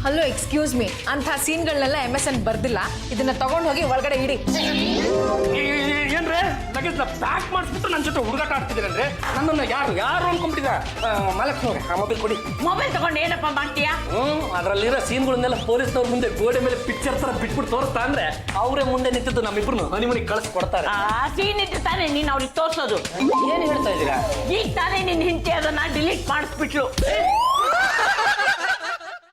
ಹಲೋ ಎಕ್ಸ್ಕ್ಯೂಸ್ ಮೀ, ಅಂಥ ಸೀನ್ಗಳನ್ನೆಲ್ಲ MSN ಬರ್ದಿಲ್ಲ. ಇದನ್ನ ತಗೊಂಡು ಹೋಗಿ ಒಳಗಡೆ ಇಡಿ. ಏನ್ರೆ ಲಗೇಜ್ ಪ್ಯಾಕ್ ಮಾಡಿಸ್ಬಿಟ್ಟು ನನ್ನ ಜೊತೆ ಹುಡುಗಾಟ ಆಡ್ತಿದ್ದೀರನ್ರಿ? ನನ್ನನ್ನು ಯಾರು ಅನ್ಕೊಂಡ್ಬಿಟ್ಟಿದ? ಮಾಲಕ್ಷ್ಮಿ ಆ ಮೊಬೈಲ್ ಕೊಡಿ. ಮೊಬೈಲ್ ತಗೊಂಡು ಏನಪ್ಪ ಮಾಡ್ತೀಯಾ? ಅದರಲ್ಲಿರೋ ಸೀನ್ಗಳನ್ನೆಲ್ಲ ಪೊಲೀಸ್ನವ್ರ ಮುಂದೆ ಗೋಡೆ ಮೇಲೆ ಪಿಕ್ಚರ್ ತರ ಬಿಟ್ಬಿಟ್ಟು ತೋರಿಸ್ತಾ ಅಂದ್ರೆ ಅವರೇ ಮುಂದೆ ನಿಂತಿದ್ದು ನಮ್ಮಿಬ್ರು ಹನಿಮೂನಿಗೆ ಕಳಿಸ್ಕೊಡ್ತಾರೆ. ಆ ಸೀನ್ ಇಟ್ಟು ತಾನೇ ನೀನ್ ಅವ್ರಿಗೆ ತೋರ್ಸೋದು. ಏನು ಹೇಳ್ತಾ ಇದ್ದೀರಾ? ಈಗ ತಾನೇ ನಿನ್ ಹಿಂತಿ ಅದನ್ನ ಡಿಲೀಟ್ ಮಾಡಿಸ್ಬಿಟ್ಲು.